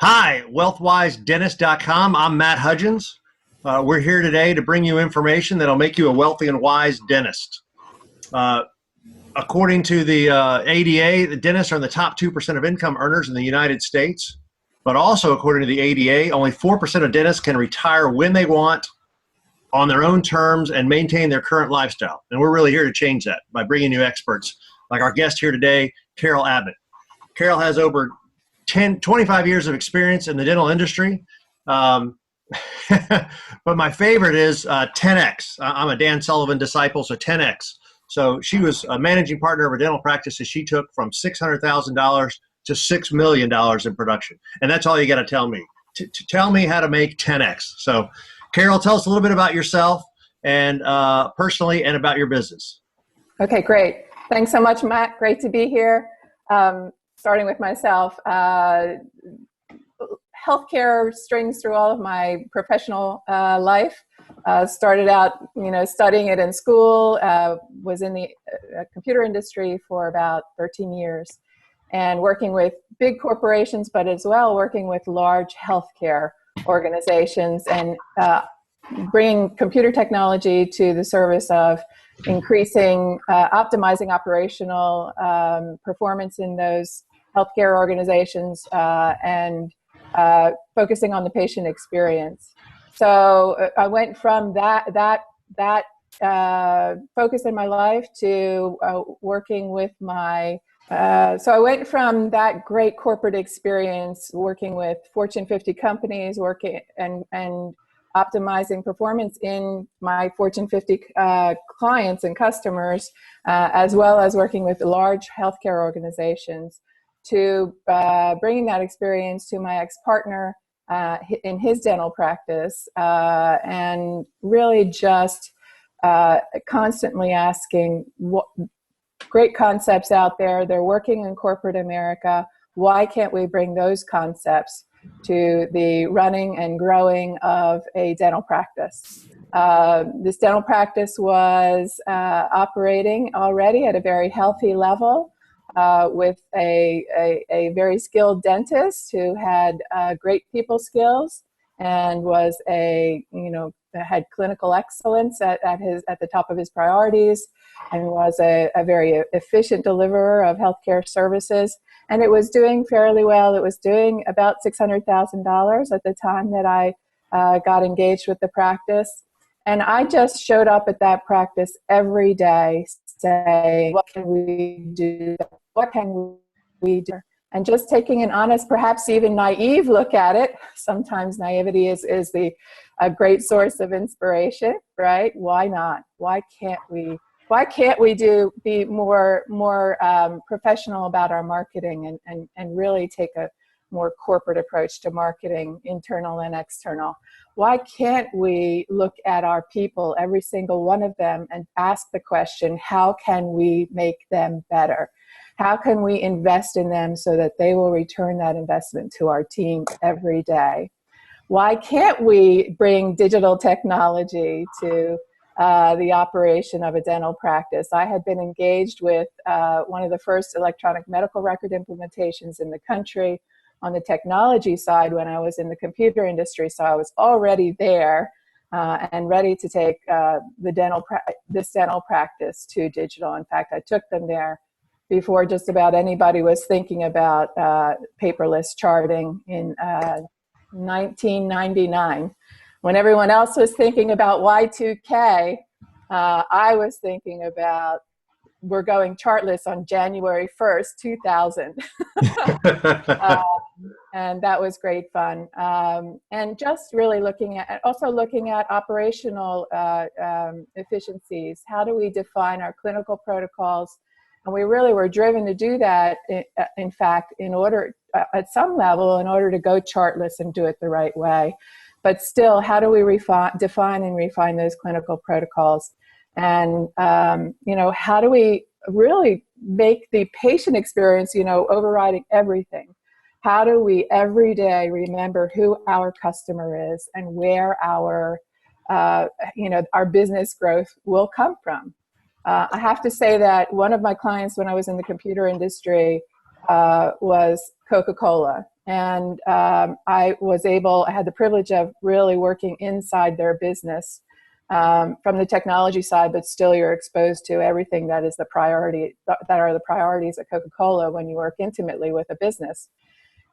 Hi, WealthWiseDentist.com. I'm Matt Hudgins. We're here today to bring you information that'll make you a wealthy and wise dentist. According to the ADA, the dentists are in the top 2% of income earners in the United States. But also, according to the ADA, only 4% of dentists can retire when they want on their own terms and maintain their current lifestyle. And we're really here to change that by bringing you experts like our guest here today, Carol Abbott. Carol has over 25 years of experience in the dental industry. But my favorite is 10X. I'm a Dan Sullivan disciple, so 10X. So she was a managing partner of a dental practice that she took from $600,000 to $6 million in production. And that's all you got to tell me. To tell me how to make 10X. So Carol, tell us a little bit about yourself and personally and about your business. Okay, great. Thanks so much, Matt. Great to be here. Starting with myself, healthcare strings through all of my professional life. Started out, studying it in school, was in the computer industry for about 13 years and working with big corporations, but as well working with large healthcare organizations and bringing computer technology to the service of increasing, optimizing operational performance in those healthcare organizations and focusing on the patient experience. So I went from that focus in my life to working with my. So I went from that great corporate experience working with Fortune 50 companies, working and optimizing performance in my Fortune 50 clients and customers, as well as working with large healthcare organizations, to bringing that experience to my ex-partner in his dental practice, and really just constantly asking what great concepts out there. They're working in corporate America. Why can't we bring those concepts to the running and growing of a dental practice? This dental practice was operating already at a very healthy level with a very skilled dentist who had great people skills and was had clinical excellence at the top of his priorities, and was a very efficient deliverer of healthcare services. And it was doing fairly well. It was doing about $600,000 at the time that I got engaged with the practice. And I just showed up at that practice every day saying, what can we do? What can we do? And just taking an honest, perhaps even naive look at it. Sometimes naivety is a great source of inspiration, right? Why not? Why can't we be more professional about our marketing and really take a more corporate approach to marketing, internal and external? Why can't we look at our people, every single one of them, and ask the question, how can we make them better? How can we invest in them so that they will return that investment to our team every day? Why can't we bring digital technology to the operation of a dental practice? I had been engaged with one of the first electronic medical record implementations in the country on the technology side when I was in the computer industry, so I was already there and ready to take this dental practice to digital. In fact, I took them there before just about anybody was thinking about paperless charting in 1999. When everyone else was thinking about Y2K, I was thinking about we're going chartless on January 1st, 2000. And that was great fun. And just really looking at operational efficiencies. How do we define our clinical protocols? And we really were driven to do that, in fact, in order, at some level, in order to go chartless and do it the right way. But still, how do we define and refine those clinical protocols? And, how do we really make the patient experience, overriding everything? How do we every day remember who our customer is and where our business growth will come from? I have to say that one of my clients when I was in the computer industry was Coca-Cola. And I had the privilege of really working inside their business from the technology side, but still you're exposed to everything that is the priority, that are the priorities at Coca-Cola when you work intimately with a business.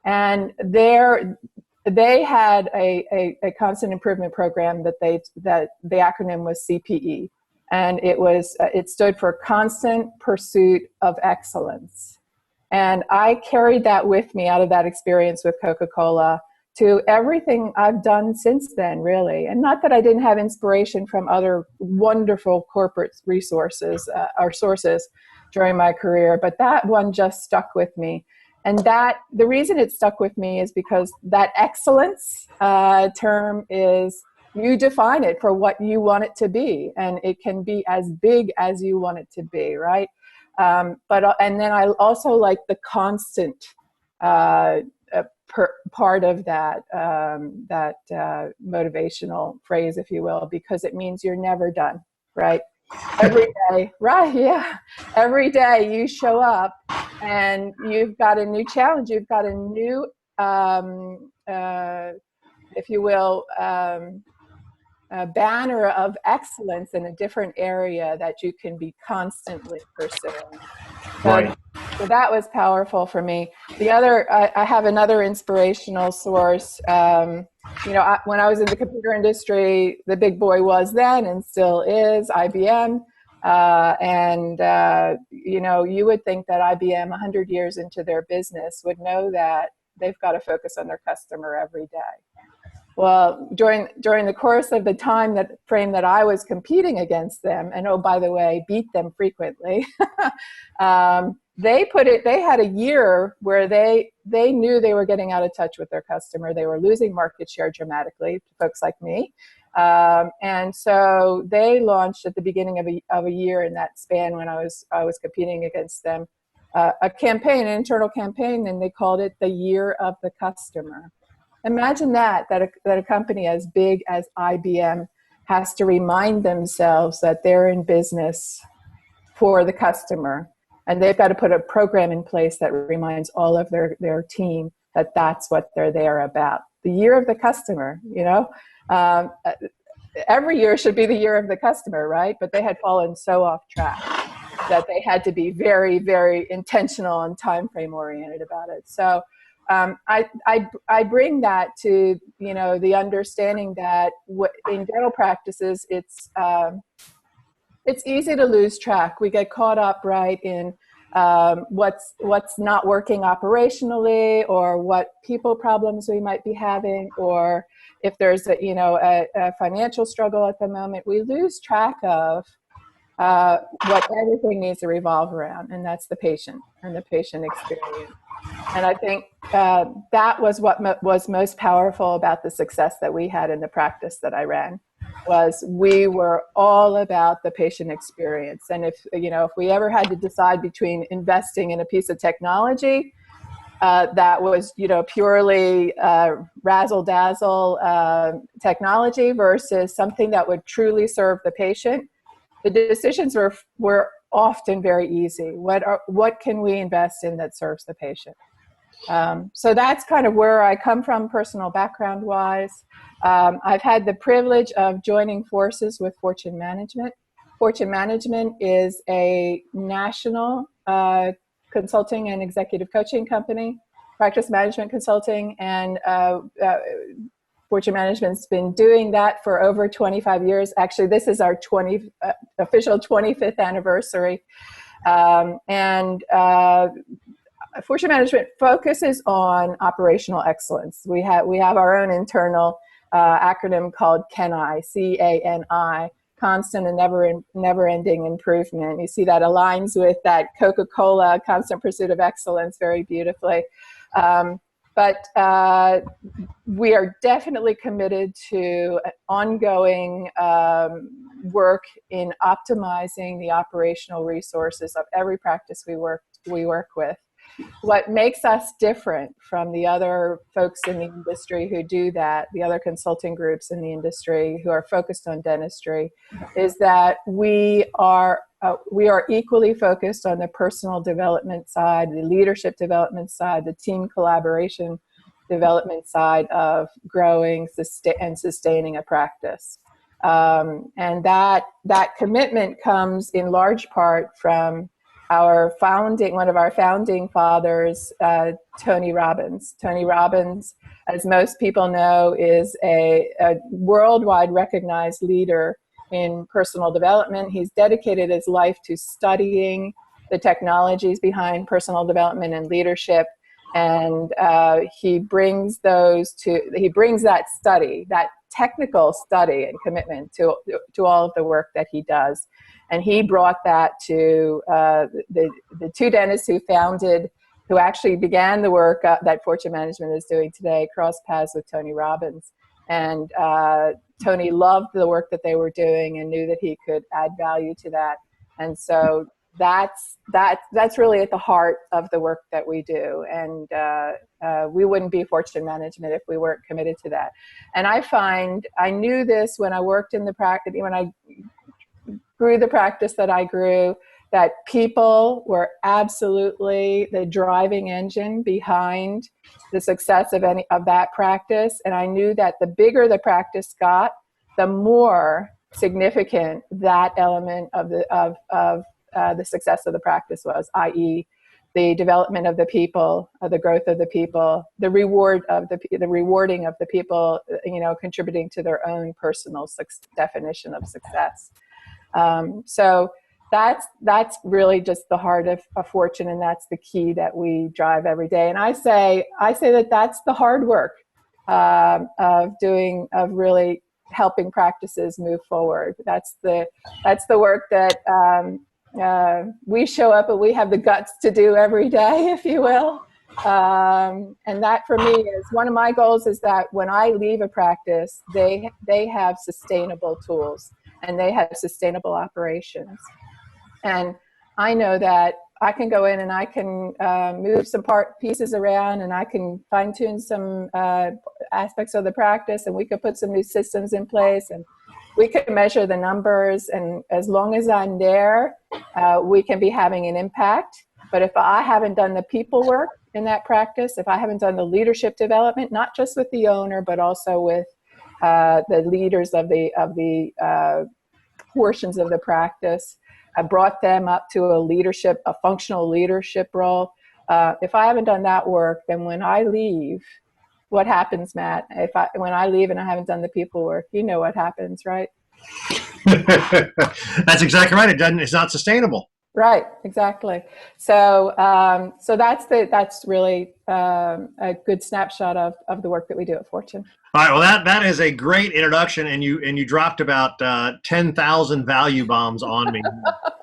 And they had a constant improvement program that the acronym was CPE. And it stood for Constant Pursuit of Excellence. And I carried that with me out of that experience with Coca-Cola to everything I've done since then, really. And not that I didn't have inspiration from other wonderful corporate resources or sources during my career, but that one just stuck with me. And the reason it stuck with me is because that excellence term is, you define it for what you want it to be, and it can be as big as you want it to be, right? And then I also like the constant part of that motivational phrase, if you will, because it means you're never done, right? Every day, right? Yeah, every day you show up and you've got a new challenge. You've got a new, if you will, a banner of excellence in a different area that you can be constantly pursuing. Right. So that was powerful for me. The other, I have another inspirational source. When I was in the computer industry, the big boy was then and still is IBM. You would think that IBM 100 years into their business would know that they've got to focus on their customer every day. Well, during the course of the time frame that I was competing against them, and oh, by the way, beat them frequently, they had a year where they knew they were getting out of touch with their customer. They were losing market share dramatically to folks like me. And so they launched at the beginning of a year in that span when I was competing against them, a campaign, an internal campaign, and they called it the Year of the Customer. Imagine that a company as big as IBM has to remind themselves that they're in business for the customer, and they've got to put a program in place that reminds all of their team that that's what they're there about. The Year of the Customer, every year should be the Year of the Customer, right? But they had fallen so off track that they had to be very, very intentional and time frame oriented about it. So I bring that to the understanding that in dental practices it's easy to lose track. We get caught up right in what's not working operationally, or what people problems we might be having, or if there's a financial struggle at the moment. We lose track of what everything needs to revolve around, and that's the patient and the patient experience. And I think that was what was most powerful about the success that we had in the practice that I ran, was we were all about the patient experience. And if we ever had to decide between investing in a piece of technology that was purely razzle-dazzle technology versus something that would truly serve the patient, the decisions were often very easy. What can we invest in that serves the patient? So that's kind of where I come from, personal background wise. I've had the privilege of joining forces with Fortune Management. Fortune Management is a national consulting and executive coaching company, practice management consulting, and Fortune Management's been doing that for over 25 years. Actually, this is our official 25th anniversary. Fortune Management focuses on operational excellence. We have our own internal acronym called CANI, C-A-N-I, constant and never-ending improvement. You see that aligns with that Coca-Cola constant pursuit of excellence very beautifully. But we are definitely committed to ongoing work in optimizing the operational resources of every practice we work with. what makes us different from the other folks in the industry who do that, the other consulting groups in the industry who are focused on dentistry, is that we are equally focused on the personal development side, the leadership development side, the team collaboration development side of growing and sustaining a practice. And that commitment comes in large part from one of our founding fathers, Tony Robbins. Tony Robbins, as most people know, is a worldwide recognized leader in personal development. He's dedicated his life to studying the technologies behind personal development and leadership. And he brings that study, that technical study and commitment to all of the work that he does. And he brought that to the two dentists who actually began the work that Fortune Management is doing today, crossed paths with Tony Robbins. And Tony loved the work that they were doing and knew that he could add value to that. And so that's really at the heart of the work that we do. And we wouldn't be Fortune Management if we weren't committed to that. And I knew this when I worked in the practice, when I grew the practice that I grew, that people were absolutely the driving engine behind the success of that practice. And I knew that the bigger the practice got, the more significant that element of the success of the practice was, i.e., the development of the people, the growth of the people, the rewarding of the people, contributing to their own personal definition of success. So that's really just the heart of Fortune, and that's the key that we drive every day. And I say that that's the hard work of really helping practices move forward. That's the work that we show up and we have the guts to do every day, if you will. And that for me is one of my goals, is that when I leave a practice, they have sustainable tools and they have sustainable operations. And I know that I can go in and I can move some pieces around, and I can fine tune some aspects of the practice, and we could put some new systems in place, and we can measure the numbers. And as long as I'm there, we can be having an impact. But if I haven't done the people work in that practice, if I haven't done the leadership development, not just with the owner, but also with the leaders of the portions of the practice, I brought them up to a functional leadership role. If I haven't done that work, then when I leave, what happens, Matt? When I leave and I haven't done the people work, you know what happens, right? That's exactly right. It's not sustainable. Right, exactly. So that's really a good snapshot of the work that we do at Fortune. All right. Well, that is a great introduction, and you dropped about 10,000 value bombs on me.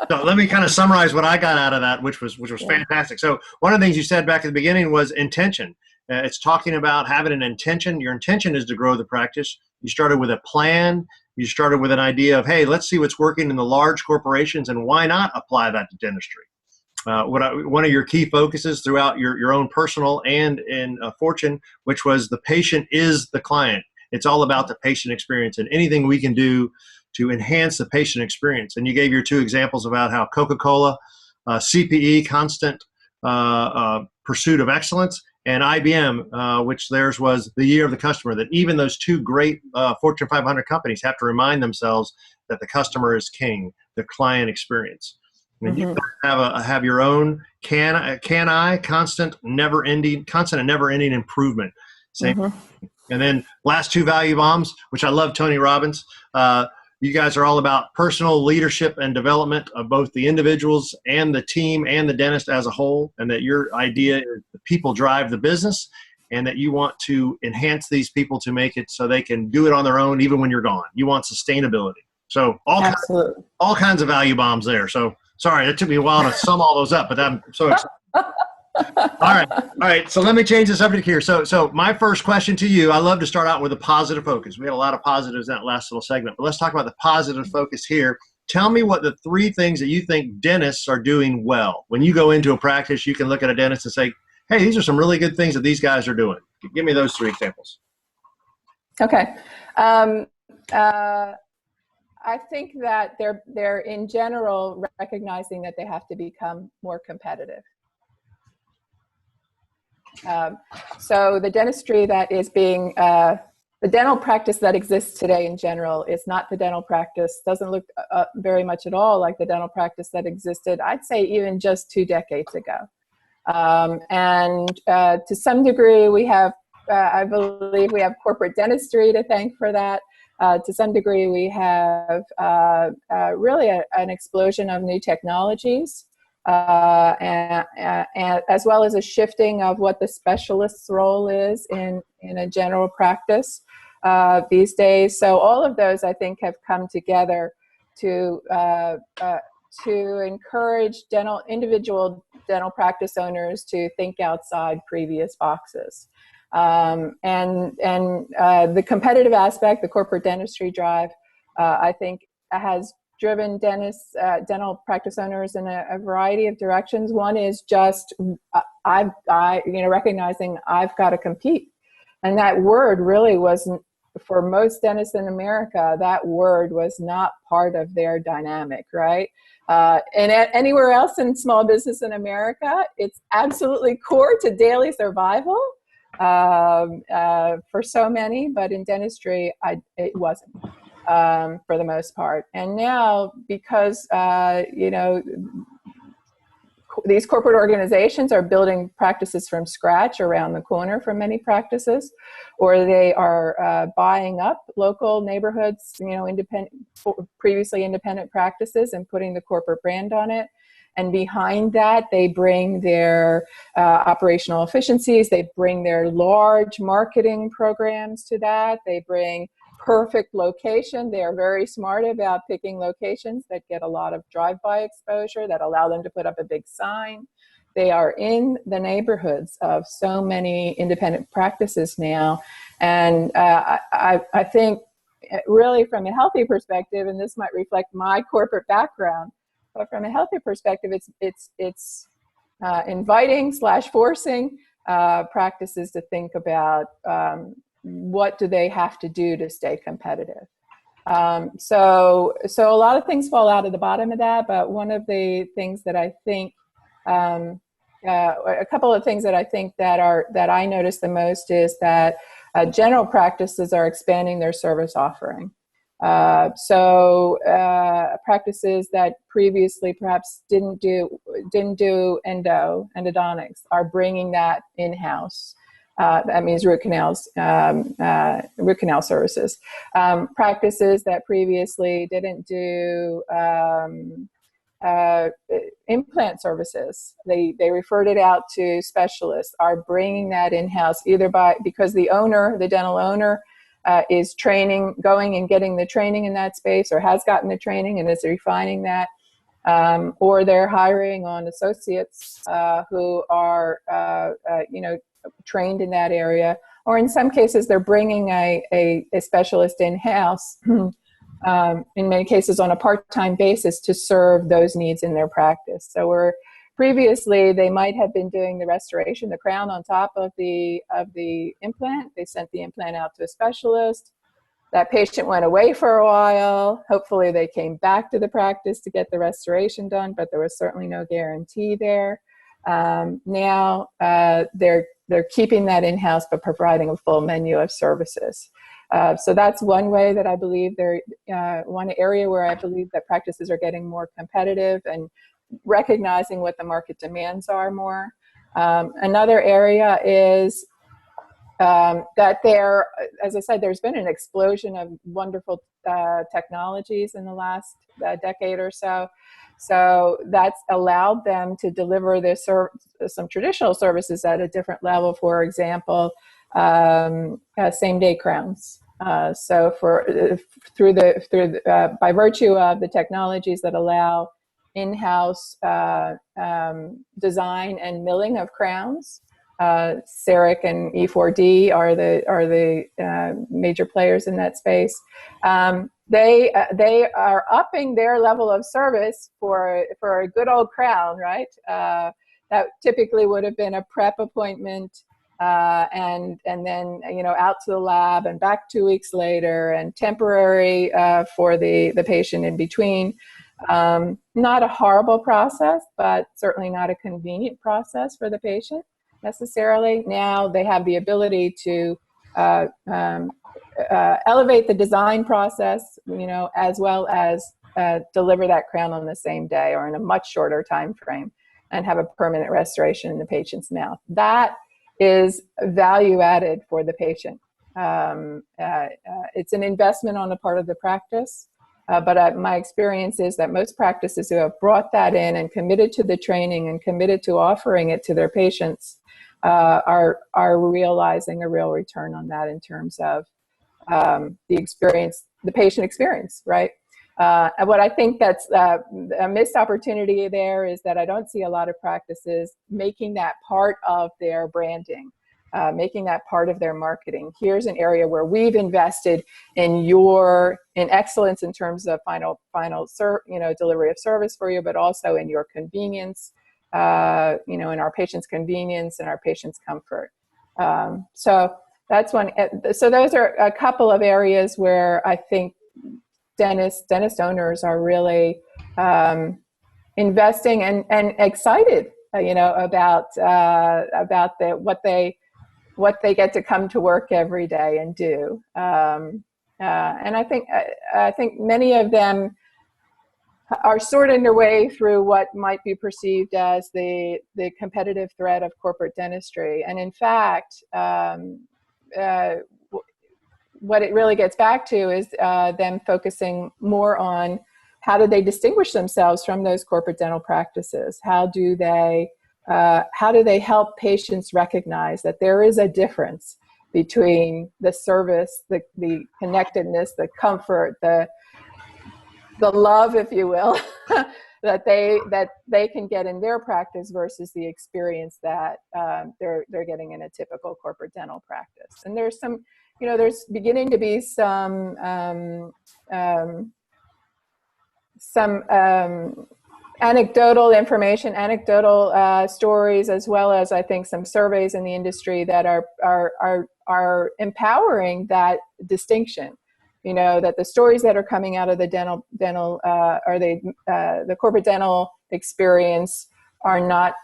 So let me kind of summarize what I got out of that, which was fantastic. So one of the things you said back at the beginning was intention. It's talking about having an intention. Your intention is to grow the practice. You started with a plan. You started with an idea of, hey, let's see what's working in the large corporations, and why not apply that to dentistry? One of your key focuses throughout your own personal and in Fortune, which was the patient is the client. It's all about the patient experience and anything we can do to enhance the patient experience. And you gave your two examples about how Coca-Cola, CPE, constant pursuit of excellence, and IBM, which theirs was the year of the customer, that even those two great Fortune 500 companies have to remind themselves that the customer is king, the client experience. And you have your own constant and never ending improvement. Same. And then last two value bombs, which I love, Tony Robbins. You guys are all about personal leadership and development of both the individuals and the team and the dentist as a whole, and that your idea is the people drive the business, and that you want to enhance these people to make it so they can do it on their own even when you're gone. You want sustainability. So all kinds of value bombs there. So sorry, it took me a while to sum all those up, but I'm so excited. All right. So let me change the subject here. So my first question to you, I love to start out with a positive focus. We had a lot of positives in that last little segment, but let's talk about the positive focus here. Tell me what the 3 things that you think dentists are doing well. When you go into a practice, you can look at a dentist and say, hey, these are some really good things that these guys are doing. Give me those 3 examples. Okay. I think that they're in general recognizing that they have to become more competitive. So the dentistry that is being, the dental practice that exists today in general is not the dental practice, doesn't look very much at all like the dental practice that existed, I'd say even just 2 decades ago. And to some degree we have, I believe we have corporate dentistry to thank for that. To some degree we have really an explosion of new technologies. And as well as a shifting of what the specialist's role is in a general practice these days. So all of those, I think, have come together to encourage individual dental practice owners to think outside previous boxes. And the competitive aspect, the corporate dentistry drive, I think has driven dental practice owners in a variety of directions. One is just recognizing I've got to compete, and that word really wasn't, for most dentists in America, that word was not part of their dynamic, right? And anywhere else in small business in America, it's absolutely core to daily survival for so many, but in dentistry, it wasn't. For the most part. And now, because, these corporate organizations are building practices from scratch around the corner from many practices, or they are buying up local neighborhoods, previously independent practices and putting the corporate brand on it. And behind that, they bring their operational efficiencies. They bring their large marketing programs to that. They bring perfect location. They are very smart about picking locations that get a lot of drive-by exposure, that allow them to put up a big sign. They are in the neighborhoods of so many independent practices now. And I think really from a healthy perspective, and this might reflect my corporate background, but from a healthy perspective, it's inviting / forcing practices to think about what do they have to do to stay competitive. So a lot of things fall out of the bottom of that, but one of the things that I think, a couple of things that I think that I notice the most is that general practices are expanding their service offering. So practices that previously perhaps didn't do endodontics are bringing that in-house. That means root canal services. Practices that previously didn't do implant services, they referred it out to specialists, are bringing that in-house either because the dental owner is going and getting the training in that space, or has gotten the training and is refining that, or they're hiring on associates who are trained in that area, or in some cases they're bringing a specialist in-house, in many cases on a part-time basis, to serve those needs in their practice. So previously they might have been doing the restoration, the crown on top of the implant. They sent the implant out to a specialist. That patient went away for a while. Hopefully they came back to the practice to get the restoration done, but there was certainly no guarantee there. Now they're keeping that in-house, but providing a full menu of services. So that's one way that I believe one area where I believe that practices are getting more competitive and recognizing what the market demands are more. Another area is that as I said, there's been an explosion of wonderful technologies in the last decade or so. So that's allowed them to deliver some traditional services at a different level. For example, same-day crowns. So by virtue of the technologies that allow in-house design and milling of crowns, CEREC and E4D are the major players in that space. they are upping their level of service for a good old crown, right? That typically would have been a prep appointment, and then out to the lab and back 2 weeks later, and temporary for the patient in between. Not a horrible process, but certainly not a convenient process for the patient necessarily. Now they have the ability to elevate the design process, as well as deliver that crown on the same day or in a much shorter time frame, and have a permanent restoration in the patient's mouth. That is value added for the patient. It's an investment on the part of the practice, but my experience is that most practices who have brought that in and committed to the training and committed to offering it to their patients are realizing a real return on that in terms of the patient experience, right? And what I think that's a missed opportunity there is that I don't see a lot of practices making that part of their branding, making that part of their marketing. Here's an area where we've invested in excellence in terms of final delivery of service for you, but also in your convenience, in our patients' convenience and our patients' comfort. So that's one. So those are a couple of areas where I think dentist owners are really investing and excited, about what they get to come to work every day and do. And I think many of them are sorting their way through what might be perceived as the competitive threat of corporate dentistry. And in fact, what it really gets back to is them focusing more on how do they distinguish themselves from those corporate dental practices? How do they help patients recognize that there is a difference between the service, the connectedness, the comfort, the love, if you will, that they can get in their practice versus the experience that they're getting in a typical corporate dental practice. And there's some, there's beginning to be some anecdotal information, stories, as well as I think some surveys in the industry that are empowering that distinction. That the stories that are coming out of the dental or the corporate dental experience are not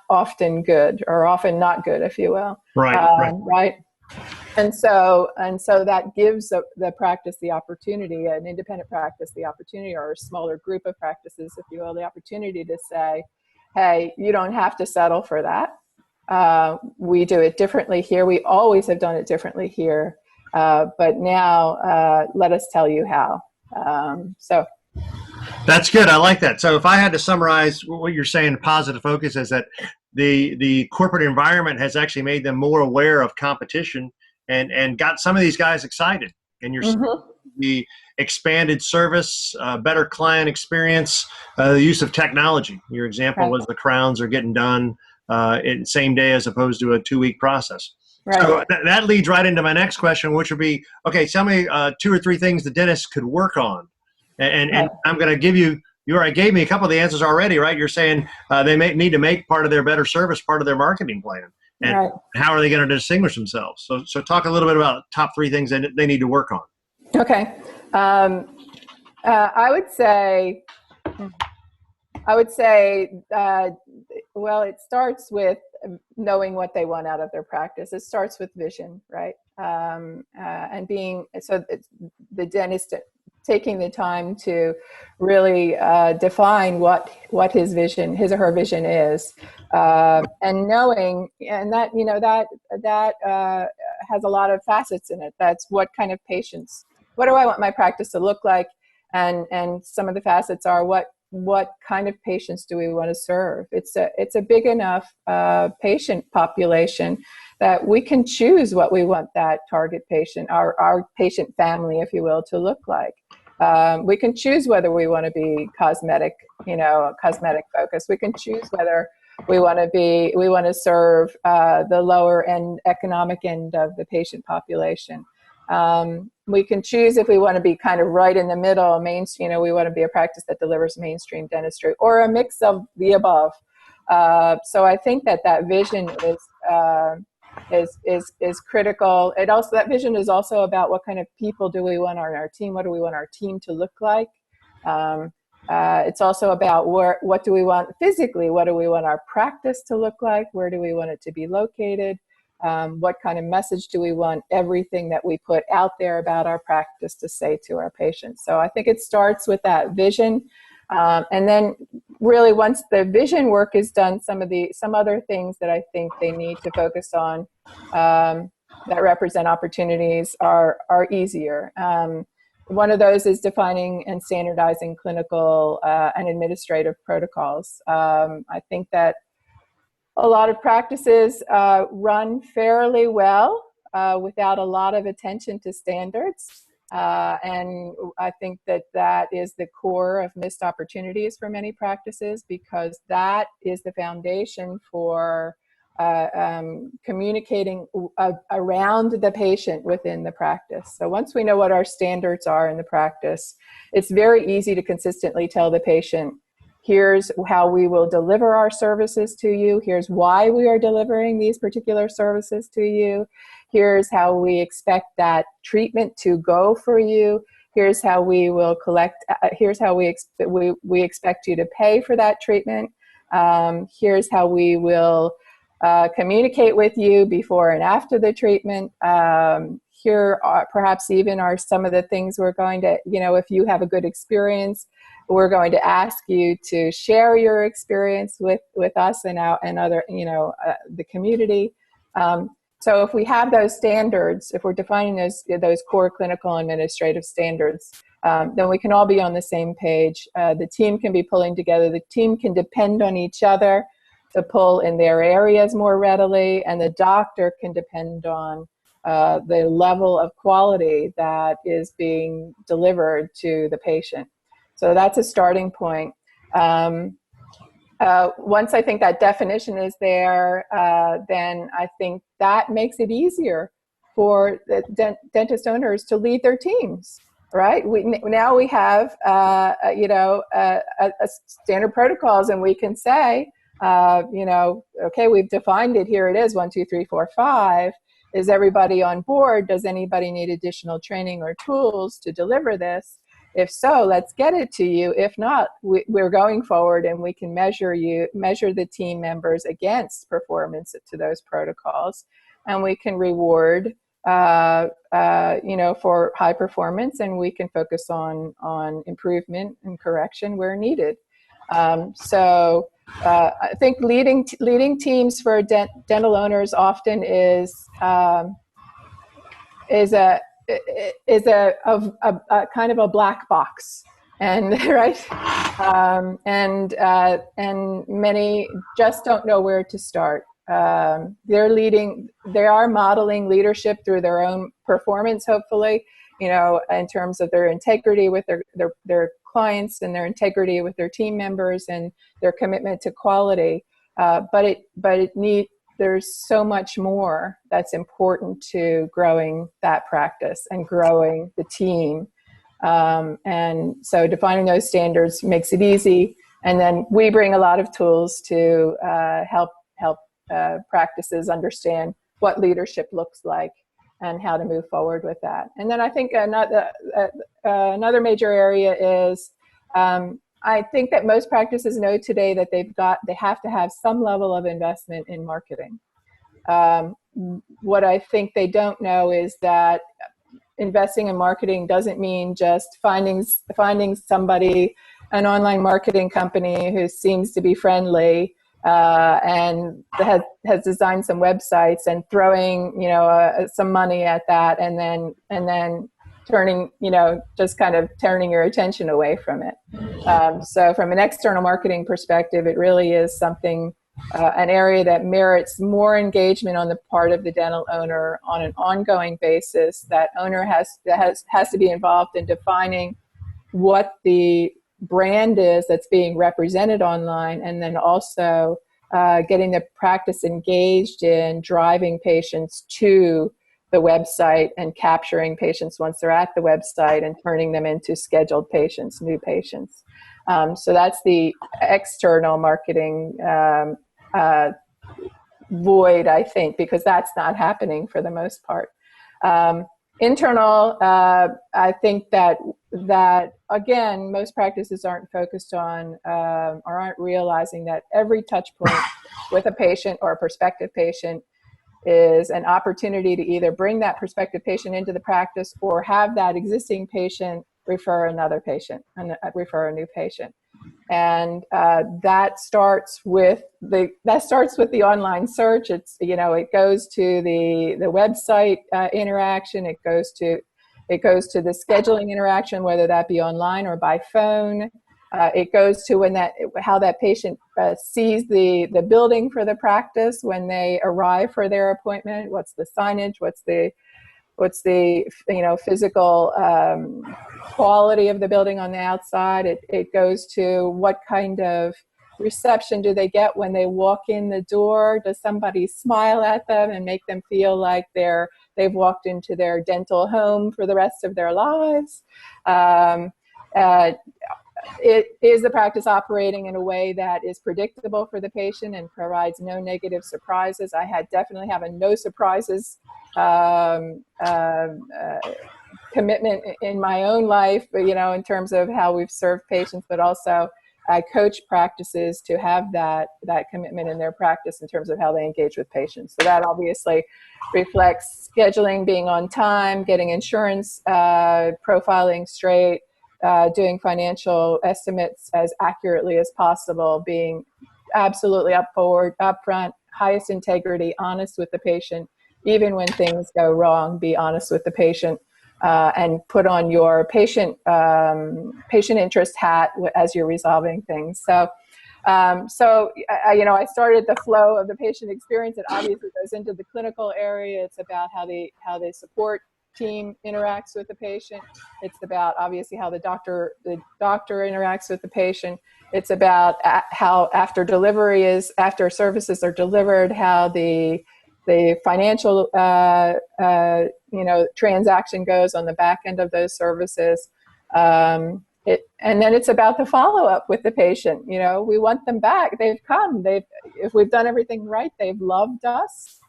often good, or often not good, if you will. Right. And so that gives the practice the opportunity, an independent practice, the opportunity, or a smaller group of practices, if you will, the opportunity to say, hey, you don't have to settle for that. We do it differently here. We always have done it differently here. But now let us tell you how. So that's good. I like that. So if I had to summarize what you're saying, positive focus is that the corporate environment has actually made them more aware of competition and got some of these guys excited. And you're the expanded service, better client experience, the use of technology. Your example was the crowns are getting done in same day as opposed to a 2-week process. Right. So that leads right into my next question, which would be, okay, tell me 2 or 3 things the dentist could work on. And I'm going to give you already gave me a couple of the answers already, right? You're saying they need to make part of their better service part of their marketing plan. And how are they going to distinguish themselves? So talk a little bit about top 3 things that they need to work on. Okay. I would say, well, it starts with knowing what they want out of their practice. It starts with vision, right? And the dentist taking the time to really define what his or her vision is, and knowing, and that has a lot of facets in it. That's what kind of patients, what do I want my practice to look like? And some of the facets are what kind of patients do we want to serve? It's a big enough patient population that we can choose what we want that target patient, our patient family, if you will, to look like. We can choose whether we want to be cosmetic focused. We can choose whether we want to serve the lower end, economic end of the patient population. We can choose if we want to be kind of right in the middle, we want to be a practice that delivers mainstream dentistry, or a mix of the above. So I think that vision is critical. That vision is also about what kind of people do we want on our team? What do we want our team to look like? It's also about what do we want physically? What do we want our practice to look like? Where do we want it to be located? What kind of message do we want everything that we put out there about our practice to say to our patients? So I think it starts with that vision. And then really once the vision work is done, some other things that I think they need to focus on that represent opportunities are easier. One of those is defining and standardizing clinical and administrative protocols. I think that a lot of practices run fairly well without a lot of attention to standards. And I think that is the core of missed opportunities for many practices, because that is the foundation for communicating around the patient within the practice. So once we know what our standards are in the practice, it's very easy to consistently tell the patient, here's how we will deliver our services to you. Here's why we are delivering these particular services to you. Here's how we expect that treatment to go for you. Here's how we will collect. Here's how we expect you to pay for that treatment. Here's how we will communicate with you before and after the treatment. Here are perhaps even are some of the things we're going to, if you have a good experience, we're going to ask you to share your experience with us and other, the community. So if we have those standards, if we're defining those core clinical and administrative standards, then we can all be on the same page. The team can be pulling together. The team can depend on each other to pull in their areas more readily, and the doctor can depend on the level of quality that is being delivered to the patient. So that's a starting point. Once I think that definition is there, then I think that makes it easier for the dentist owners to lead their teams, right? Now we have, a standard protocols, and we can say, okay, we've defined it. Here it is, 1, 2, 3, 4, 5. Is everybody on board? Does anybody need additional training or tools to deliver this? If so, let's get it to you. If not, we're going forward, and we can measure the team members against performance to those protocols, and we can reward, for high performance, and we can focus on improvement and correction where needed. So I think leading teams for dental owners often is a kind of a black box, and right, and many just don't know where to start. They are modeling leadership through their own performance, hopefully, in terms of their integrity with their clients, and their integrity with their team members, and their commitment to quality. There's so much more that's important to growing that practice and growing the team. And so defining those standards makes it easy. And then we bring a lot of tools to help practices understand what leadership looks like and how to move forward with that. And then I think another major area is, I think that most practices know today that they have to have some level of investment in marketing. What I think they don't know is that investing in marketing doesn't mean just finding somebody, an online marketing company who seems to be friendly and has designed some websites, and throwing some money at that, and then turning just kind of turning your attention away from it. So from an external marketing perspective, it really is something, an area that merits more engagement on the part of the dental owner on an ongoing basis. That owner has to be involved in defining what the brand is that's being represented online, and then also getting the practice engaged in driving patients to the website and capturing patients once they're at the website and turning them into scheduled patients, new patients. So that's the external marketing void, I think, because that's not happening for the most part. Internal, I think that again, most practices aren't focused on or aren't realizing that every touch point with a patient or a prospective patient is an opportunity to either bring that prospective patient into the practice or have that existing patient refer another patient and refer a new patient. And that starts with the online search. It's, it goes to the website interaction. It goes to the scheduling interaction, whether that be online or by phone. It goes to how that patient sees the building for the practice when they arrive for their appointment. What's the signage? What's the physical quality of the building on the outside. It goes to what kind of reception do they get when they walk in the door. Does somebody smile at them and make them feel like they've walked into their dental home for the rest of their lives? Is the practice operating in a way that is predictable for the patient and provides no negative surprises? I definitely have a no surprises commitment in my own life, in terms of how we've served patients, but also I coach practices to have that commitment in their practice in terms of how they engage with patients. So that obviously reflects scheduling, being on time, getting insurance profiling straight, doing financial estimates as accurately as possible, being absolutely upfront, highest integrity, honest with the patient. Even when things go wrong, be honest with the patient and put on your patient interest hat as you're resolving things. So I started the flow of the patient experience. It obviously goes into the clinical area. It's about how the support team interacts with the patient. It's about obviously how the doctor interacts with the patient. It's about how after services are delivered, how the financial transaction goes on the back end of those services. And then it's about the follow-up with the patient. We want them back. They've come. If we've done everything right, they've loved us.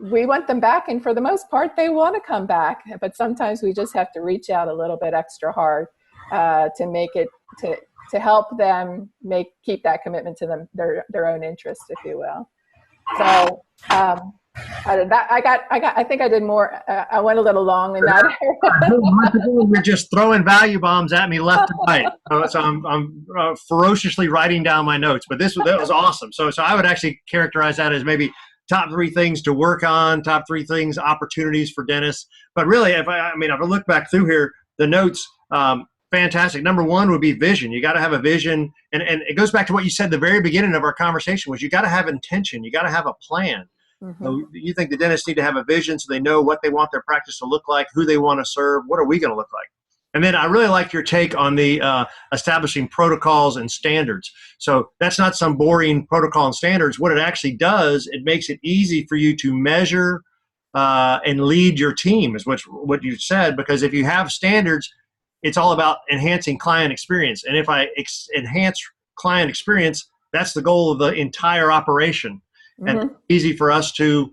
We want them back, and for the most part, they want to come back. But sometimes we just have to reach out a little bit extra hard to make it to help them keep that commitment to their own interest, if you will. So I think I did more. I went a little long in that area. You're just throwing value bombs at me left and right. So I'm ferociously writing down my notes. But that was awesome. So I would actually characterize that as maybe top 3 things to work on, top 3 things, opportunities for dentists. But really, if I look back through here, the notes, fantastic. Number 1 would be vision. You got to have a vision. And it goes back to what you said at the very beginning of our conversation, was you got to have intention. You got to have a plan. Mm-hmm. So you think the dentists need to have a vision so they know what they want their practice to look like, who they want to serve, what are we going to look like? And then I really like your take on the establishing protocols and standards. So that's not some boring protocol and standards. What it actually does, it makes it easy for you to measure and lead your team, is what you said, because if you have standards, it's all about enhancing client experience. And if I enhance client experience, that's the goal of the entire operation. Mm-hmm. And it's easy for us to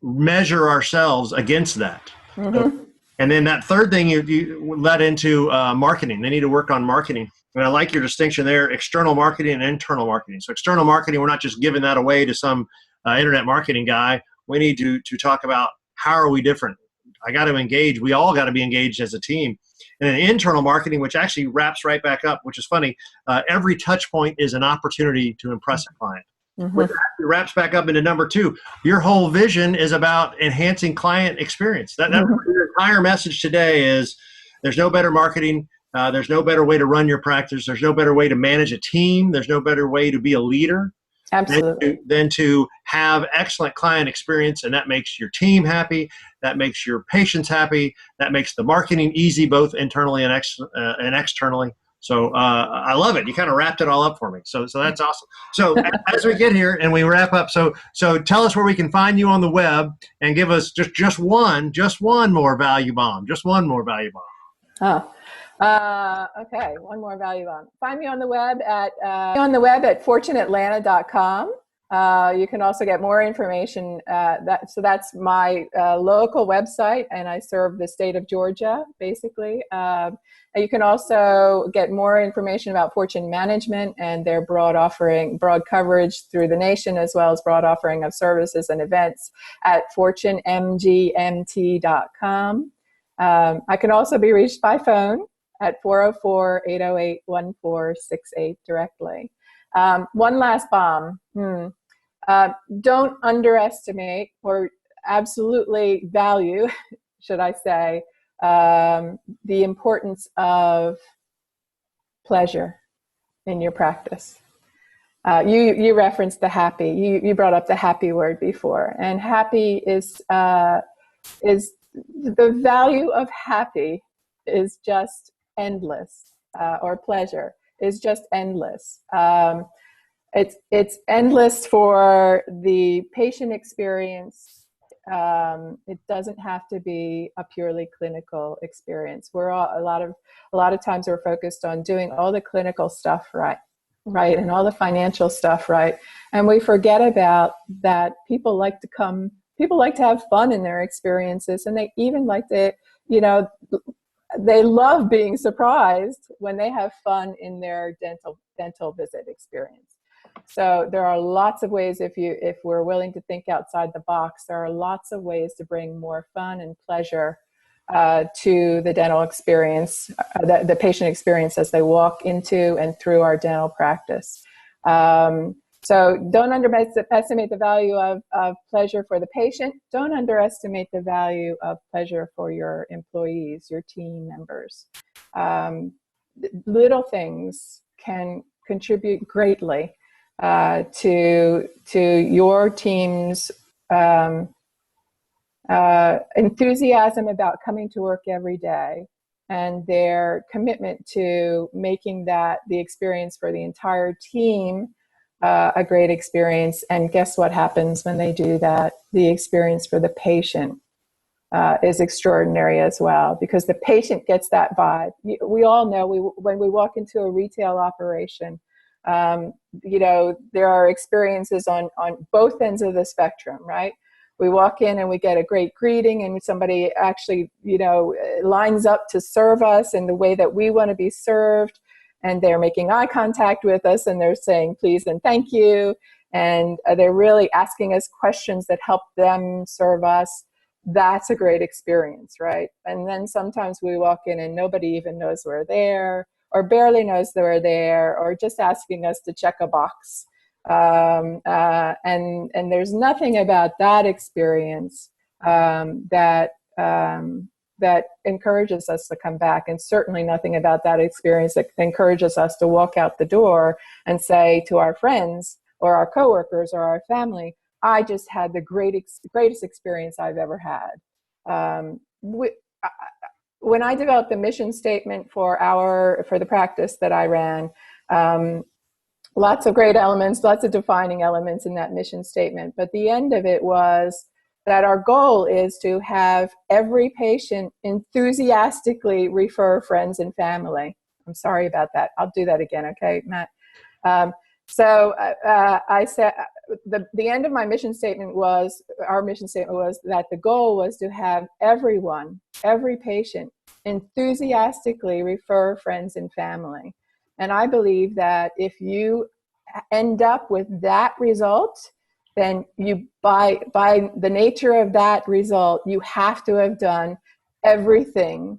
measure ourselves against that. Mm-hmm. And then that third thing you led into marketing. They need to work on marketing. And I like your distinction there, external marketing and internal marketing. So external marketing, we're not just giving that away to some internet marketing guy. We need to talk about how are we different. I got to engage. We all got to be engaged as a team. And then internal marketing, which actually wraps right back up, which is funny. Every touch point is an opportunity to impress a client. Mm-hmm. Which actually wraps back up into number 2. Your whole vision is about enhancing client experience. That your entire message today is there's no better marketing. There's no better way to run your practice. There's no better way to manage a team. There's no better way to be a leader. Absolutely. Than to have excellent client experience, and that makes your team happy. That makes your patients happy. That makes the marketing easy, both internally and externally. So I love it. You kind of wrapped it all up for me. So that's awesome. So as we get here and we wrap up, so tell us where we can find you on the web and give us just one more value bomb. Just one more value bomb. Okay, one more value bomb. Find me on the web at fortuneatlanta.com. You can also get more information. That's my local website, and I serve the state of Georgia, basically. You can also get more information about Fortune Management and their broad coverage through the nation, as well as broad offering of services and events at fortunemgmt.com. I can also be reached by phone at 404-808-1468 directly. One last bomb. Don't underestimate, or absolutely value, should I say, the importance of pleasure in your practice. You referenced the happy. You brought up the happy word before, and happy is the value of happy is just endless, or pleasure is just endless. It's endless for the patient experience. It doesn't have to be a purely clinical experience. A lot of times we're focused on doing all the clinical stuff right, and all the financial stuff right, and we forget about that. People like to have fun in their experiences, and they even like to, they love being surprised when they have fun in their dental visit experience. So there are lots of ways, if we're willing to think outside the box, there are lots of ways to bring more fun and pleasure to the dental experience, the patient experience as they walk into and through our dental practice. So don't underestimate the value of pleasure for the patient. Don't underestimate the value of pleasure for your employees, your team members. Little things can contribute greatly to your team's enthusiasm about coming to work every day, and their commitment to making that the experience for the entire team a great experience. And guess what happens when they do that? The experience for the patient is extraordinary as well, because the patient gets that vibe. We all know when we walk into a retail operation, there are experiences on both ends of the spectrum, right? We walk in and we get a great greeting, and somebody actually, lines up to serve us in the way that we want to be served. And they're making eye contact with us, and they're saying please and thank you. And they're really asking us questions that help them serve us. That's a great experience, right? And then sometimes we walk in and nobody even knows we're there, or barely knows that we're there, or just asking us to check a box. And there's nothing about that experience that encourages us to come back, and certainly nothing about that experience that encourages us to walk out the door and say to our friends or our coworkers or our family, I just had the greatest experience I've ever had. When I developed the mission statement for the practice that I ran, lots of great elements, lots of defining elements in that mission statement. But the end of it was that our goal is to have every patient enthusiastically refer friends and family. I'm sorry about that. I'll do that again, okay, Matt? So I said, the end of my mission statement was, our mission statement was that the goal was to have every patient enthusiastically refer friends and family. And I believe that if you end up with that result, then you, by the nature of that result, you have to have done everything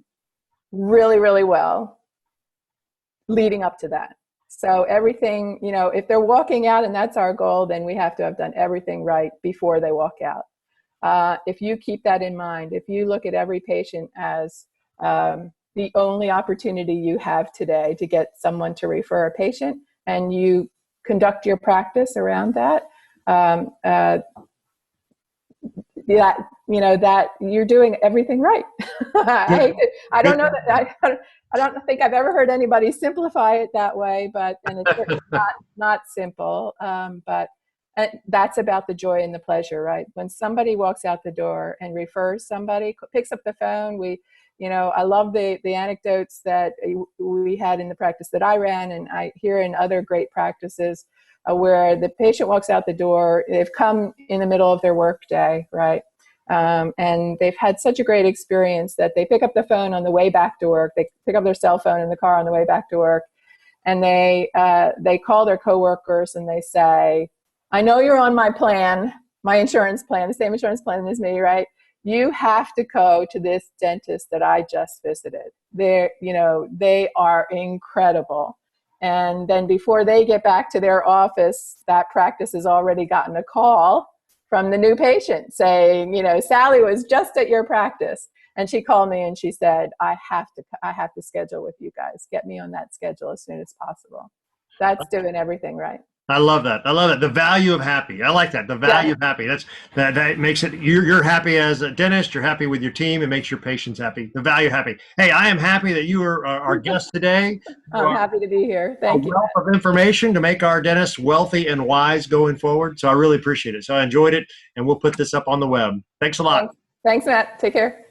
really, really well leading up to that. So everything, if they're walking out and that's our goal, then we have to have done everything right before they walk out. If you keep that in mind, if you look at every patient as the only opportunity you have today to get someone to refer a patient, and you conduct your practice around that, that, you know, that you're doing everything right. I don't know that I don't think I've ever heard anybody simplify it that way, and it's certainly not simple. But that's about the joy and the pleasure, right? When somebody walks out the door and refers somebody, picks up the phone, I love the anecdotes that we had in the practice that I ran, and I hear in other great practices where the patient walks out the door, they've come in the middle of their workday, right? And they've had such a great experience that they pick up the phone on the way back to work. They pick up their cell phone in the car on the way back to work, and they call their coworkers and they say, "I know you're on my plan, my insurance plan, the same insurance plan as me, right? You have to go to this dentist that I just visited. They are incredible." And then before they get back to their office, that practice has already gotten a call from the new patient saying, "Sally was just at your practice, and she called me and she said, I have to schedule with you guys. Get me on that schedule as soon as possible." That's doing everything right. I love that. I love it. The value of happy. I like that. The value of happy. That makes it, you're happy as a dentist. You're happy with your team. It makes your patients happy. The value of happy. Hey, I am happy that you are our guest today. I'm happy to be here. Thank you. A wealth of information to make our dentists wealthy and wise going forward. So I really appreciate it. So I enjoyed it, and we'll put this up on the web. Thanks a lot. Thanks, Matt. Take care.